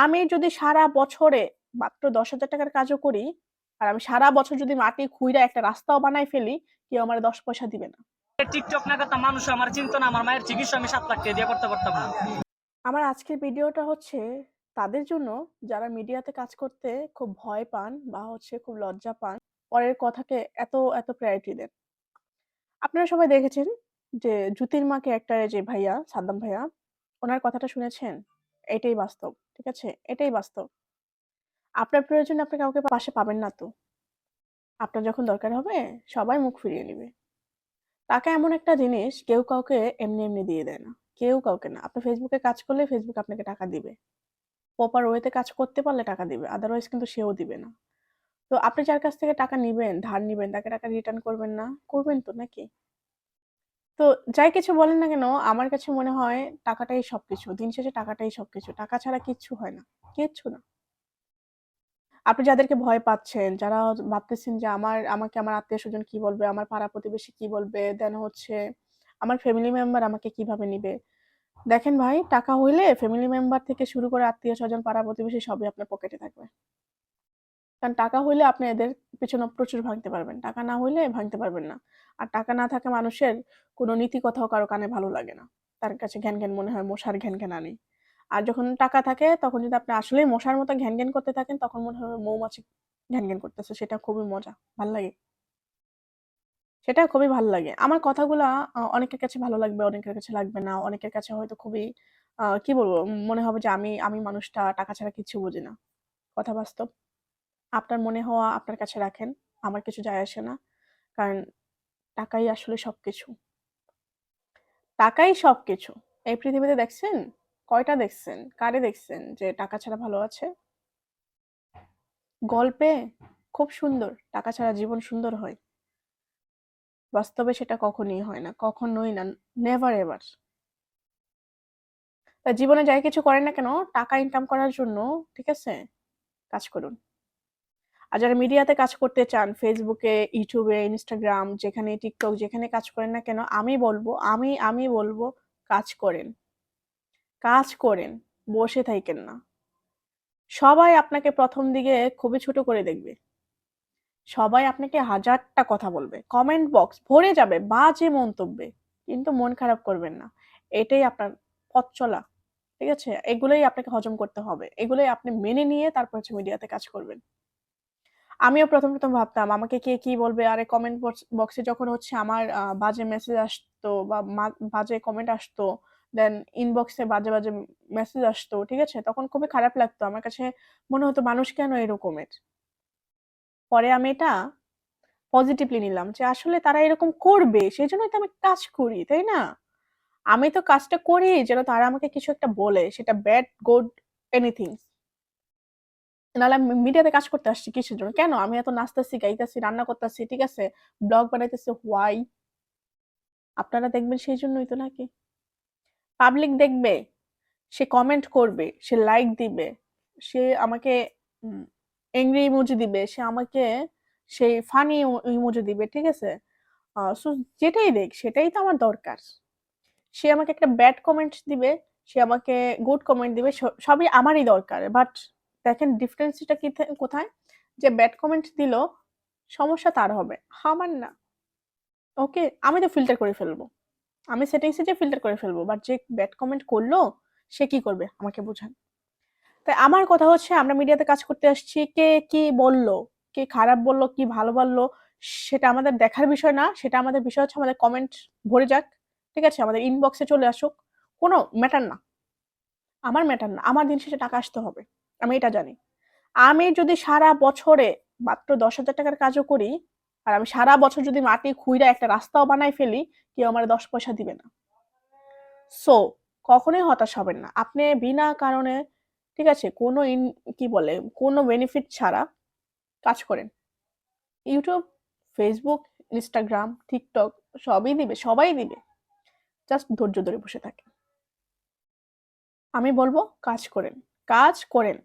আমি যদি সারা বছরে মাত্র ১০,০০০ টাকার কাজও করি, আর আমি সারা বছর যদি মাটি খুইড়া একটা রাস্তাও বানায় ফেলি, কেউ আমারে ১০ পয়সা দিবে না। টিকটক না করতাম, মানুষ আমার চিন্তা না, আমার মায়ের চিকিৎসা আমি ৭ লাখ টাকা দিয়ে করতে পারতাম না। আমার আজকের ভিডিওটা হচ্ছে তাদের জন্য যারা মিডিয়াতে কাজ করতে খুব ভয় পান বা হচ্ছে খুব লজ্জা পান, পরের কথাকে এত প্রায়োরিটি দেন। আপনারা সবাই দেখেছেন যে জ্যোতির্মাকে একটা যে ভাইয়া, সাদ্দাম ভাইয়া, উনার কথাটা শুনেছেন? এটাই বাস্তব। ঠিক আছে? এটাই বাস্তব। আপনার প্রয়োজনে আপনি কাউকে পাশে পাবেন না তো। আপনার যখন দরকার হবে সবাই মুখ ফিরিয়ে নিবে। টাকা এমন একটা জিনিস কেউ কাউকে এমনি দিয়ে দেয় না। কেউ কাউকে না। আপনি Facebook এ কাজ করলে Facebook আপনাকে টাকা দিবে। প্রপার ওয়েতে কাজ করতে পারলে টাকা দিবে। আদারওয়াইজ কিন্তু সেও দিবে না। তো আপনি যার কাছ থেকে টাকা নিবেন, ধার নিবেন, তাকে টাকা রিটার্ন করবেন না? করবেন তো নাকি? তো যাই কিছু বলেন না কেন, আমার কাছে মনে হয় টাকাটাই সবকিছু। দিন শেষে টাকাটাই সবকিছু। টাকা ছাড়া কিচ্ছু হয় না। কিচ্ছু না। আপনি যাদেরকে ভয় পাচ্ছেন, যারা ভাবতেছেন যে আমাকে আমার আত্মীয়স্বজন কি বলবে, আমার পাড়া-প্রতিবেশী কি বলবে, দেন হচ্ছে আমার ফ্যামিলি মেম্বার আমাকে কিভাবে নিবে। দেখেন ভাই, টাকা হইলে ফ্যামিলি মেম্বার থেকে শুরু করে আত্মীয়স্বজন, পাড়া-প্রতিবেশী সবই আপনার পকেটে থাকবে। কারণ টাকা হইলে আপনি এদের পেছনে প্রচুর ভাঙতে পারবেন। টাকা না হইলে ভাঙতে পারবেন না। আর টাকা না থাকা মানুষের কোনো নীতি কথাও কারো কানে ভালো লাগে না। তার কাছে ঘ্যানঘ্যান মনে হয় মশার ঘ্যানঘ্যানানি। আর যখন টাকা থাকে তখন যদি আপনি আসলেই মশার মতো ঘ্যানঘ্যান করতে থাকেন তখন মনে হবে মৌমাছি ঘ্যানঘ্যান করতেছে। সেটা খুবই মজা। ভাল লাগে। সেটা খুবই ভাল লাগে। আমার কথাগুলা অনেকের কাছে ভালো লাগবে, অনেকের কাছে লাগবে না। অনেকের কাছে হয়তো খুবই কি বলবো? মনে হবে যে আমি মানুষটা টাকা ছাড়া কিচ্ছু বুঝি না। কথা বাস্তব। আপনার মনে হওয়া আপনার কাছে রাখেন। আমার কিছু যায় আসে না। কারণ টাকাই আসলে সবকিছু। টাকাই সবকিছু। এই পৃথিবীতে দেখছেন? কয়টা দেখছেন? কারে দেখছেন যে টাকা ছাড়া ভালো আছে? গল্পে খুব সুন্দর। টাকা ছাড়া জীবন সুন্দর হয়। বাস্তবে সেটা কখনোই হয় না। কখনোই না। Never ever. তাই জীবনে যাই কিছু করেন না কেন, টাকা ইনকাম করার জন্য, ঠিক আছে? কাজ করুন। আর যারা মিডিয়াতে কাজ করতে চান, ফেসবুকে, ইউটিউবে, ইনস্টাগ্রাম, যেখানে টিকটক, যেখানে কাজ করেন না কেন, আমি বলবো কাজ করেন। কাজ করেন। বসে থাইকেন না। সবাই আপনাকে ১ম দিকে খুবই ছোট করে দেখবে। সবাই আপনাকে হাজারটা কথা বলবে। কমেন্ট বক্স ভরে যাবে বাজে মন্তব্যে। কিন্তু মন খারাপ করবেন না। এটাই আপনার পথ চলা। ঠিক আছে? এগুলোই আপনাকে হজম করতে হবে। এগুলোই আপনি মেনে নিয়ে তারপর হচ্ছে মিডিয়াতে কাজ করবেন। আমিও ১ম ভাবতাম আমাকে কে কি বলবে? আরে কমেন্ট বক্সে যখন হচ্ছে আমার বাজে মেসেজ আসতো বা বাজে কমেন্ট আসতো, দেন ইনবক্সে বাজে মেসেজ আসতো, ঠিক আছে? তখন খুবই খারাপ লাগতো। আমার কাছে মনে হতো মানুষ কেন এরকমের? পরে আমি এটা পজিটিভলি নিলাম যে আসলে তারা এরকম করবে। সেজন্যই তো আমি কাজ করি, তাই না? আমি তো কাজটা করি যেন তারা আমাকে কিছু একটা বলে। সেটা ব্যাড, গুড, এনিথিং। নাহলে আমি মিডিয়াতে কাজ করতে আসছি কিসের জন্য? কেন? আমি এত নাচতেছি, গাইতেছি, রান্না করতেছি, ঠিক আছে? ব্লগ বানাইতেছি, হোয়াই? আপনারা দেখবেন সেই জন্যই তো নাকি? পাবলিক দেখবে, সে কমেন্ট করবে, সে লাইক দিবে, সে আমাকে উম এংরি ইমোজি দিবে, সে আমাকে সেই ফানি ইমোজি দিবে, ঠিক আছে? সো যেটাই দেখ সেটাই তো আমার দরকার। সে আমাকে একটা ব্যাড কমেন্ট দিবে, সে আমাকে গুড কমেন্ট দিবে, সবই আমারই দরকার। বাট দেখেন ডিফারেন্সটা কোথায়? যে ব্যাড কমেন্ট দিল, সমস্যা তার হবে, আমার না। ওকে? আমি তো ফিল্টার করে ফেলবো। আমি সেটিংসে যেয়ে ফিল্টার করে ফেলবো। বাট যে ব্যাড কমেন্ট করলো, সে কি করবে? আমাকে বুঝান। তাই আমার কথা হচ্ছে আমরা মিডিয়াতে কাজ করতে আসছি। কে কি বলল, কে খারাপ বলল, কি ভালো বলল, সেটা আমাদের দেখার বিষয় না। সেটা আমাদের বিষয় হচ্ছে আমাদের কমেন্ট ভরে যাক। ঠিক আছে? আমাদের ইনবক্সে চলে আসুক। কোনো ম্যাটার না। আমার ম্যাটার না। আমার দিন শেষে টাকা আসতে হবে। আমি এটা জানি। আমি যদি সারা বছরে মাত্র ১০,০০০ টাকার কাজও করি, আর আমি সারা বছর যদি মাটি খুইড়া একটা রাস্তাও বানায় ফেলি, কেউ আমারে ১০ পয়সা দিবে না। সো কখনোই হতাশ হবেন না। আপনি বিনা কারণে, ঠিক আছে? কোনো কি বলে? কোনো বেনিফিট ছাড়া কাজ করেন। YouTube, Facebook, Instagram, TikTok সবই দিবে, সবাই দিবে। জাস্ট ধৈর্য ধরে বসে থাকেন। আমি বলব কাজ করেন। কাজ করেন।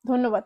ধন্যবাদ।